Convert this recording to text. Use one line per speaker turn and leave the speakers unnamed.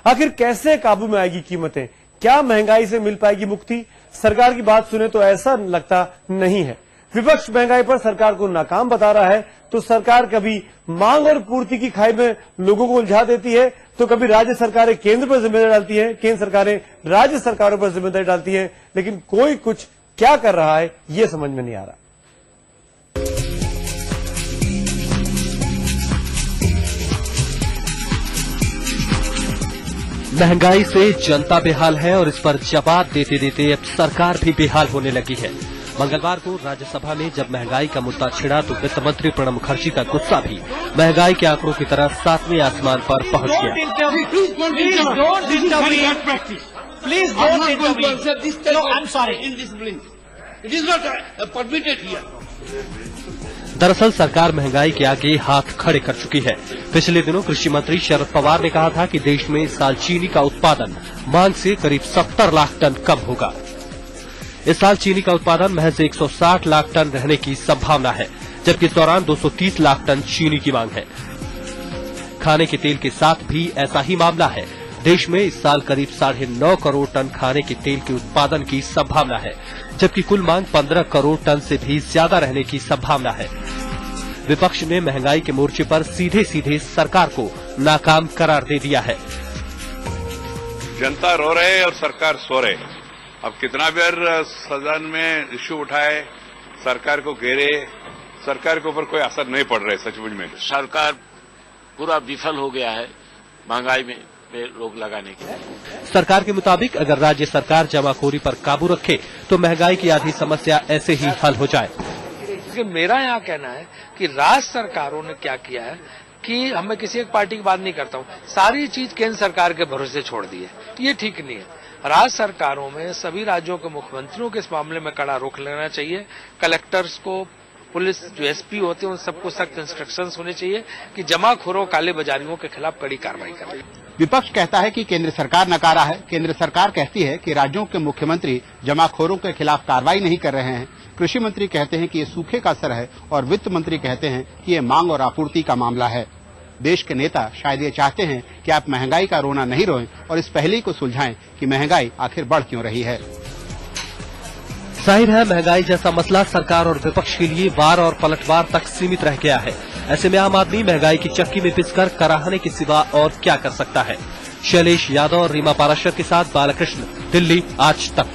आखिर कैसे काबू में आएगी कीमतें? क्या महंगाई से मिल पाएगी मुक्ति? सरकार की बात सुने तो ऐसा लगता नहीं है। विपक्ष महंगाई पर सरकार को नाकाम बता रहा है, तो सरकार कभी मांग और पूर्ति की खाई में लोगों को उलझा देती है, तो कभी राज्य सरकारें केंद्र पर जिम्मेदारी डालती है, केंद्र सरकारें राज्य सरकारों पर जिम्मेदारी डालती है, लेकिन कोई कुछ क्या कर रहा है ये समझ में नहीं आ रहा।
महंगाई से जनता बेहाल है और इस पर जवाब देते देते अब सरकार भी बेहाल होने लगी है। मंगलवार को राज्यसभा में जब महंगाई का मुद्दा छिड़ा तो वित्त मंत्री प्रणब मुखर्जी का गुस्सा भी महंगाई के आंकड़ों की तरह 7वें आसमान पर पहुंच गया। दरअसल सरकार महंगाई के आगे हाथ खड़े कर चुकी है। पिछले दिनों कृषि मंत्री शरद पवार ने कहा था कि देश में इस साल चीनी का उत्पादन मांग से करीब 70 लाख टन कम होगा। इस साल चीनी का उत्पादन महज 160 लाख टन रहने की संभावना है, जबकि इस दौरान 230 लाख टन चीनी की मांग है। खाने के तेल के साथ भी ऐसा ही मामला है। देश में इस साल करीब 9.5 करोड़ टन खाने के तेल के उत्पादन की संभावना है, जबकि कुल मांग 15 करोड़ टन से भी ज्यादा रहने की संभावना है। विपक्ष ने महंगाई के मोर्चे पर सीधे सीधे सरकार को नाकाम करार दे दिया है।
जनता रो रहे और सरकार सो रहे। अब कितना बार सदन में इश्यू उठाए, सरकार को घेरे, सरकार के ऊपर कोई असर नहीं पड़ रहा है। सचमुच में
सरकार पूरा विफल हो गया है महंगाई में रोक लगाने के।
सरकार के मुताबिक अगर राज्य सरकार जमाखोरी पर काबू रखे तो महंगाई की आधी समस्या ऐसे ही हल हो जाए।
मेरा यहाँ कहना है कि राज्य सरकारों ने क्या किया है कि मैं किसी एक पार्टी की बात नहीं करता हूँ, सारी चीज केंद्र सरकार के भरोसे छोड़ दी है। ये ठीक नहीं है। राज्य सरकारों में सभी राज्यों के मुख्यमंत्रियों के इस मामले में कड़ा रुख लेना चाहिए। कलेक्टर्स को, पुलिस जो एसपी होते हैं उन सबको सख्त इंस्ट्रक्शंस होने चाहिए कि जमाखोरों, काले बाजारियों के खिलाफ कड़ी कार्रवाई करें।
विपक्ष कहता है कि केंद्र सरकार नकारा है। केंद्र सरकार कहती है कि राज्यों के मुख्यमंत्री जमाखोरों के खिलाफ कार्रवाई नहीं कर रहे हैं। कृषि मंत्री कहते हैं कि ये सूखे का असर है और वित्त मंत्री कहते हैं कि ये मांग और आपूर्ति का मामला है। देश के नेता शायद ये चाहते हैं कि आप महंगाई का रोना नहीं रोएं और इस पहेली को सुलझाएं कि महंगाई आखिर बढ़ क्यों रही है।
जाहिर है महंगाई जैसा मसला सरकार और विपक्ष के लिए वार और पलटवार तक सीमित रह गया है। ऐसे में आम आदमी महंगाई की चक्की में पिसकर कराहने के सिवा और क्या कर सकता है। शैलेश यादव और रीमा पाराशर के साथ बालकृष्ण, दिल्ली आज तक।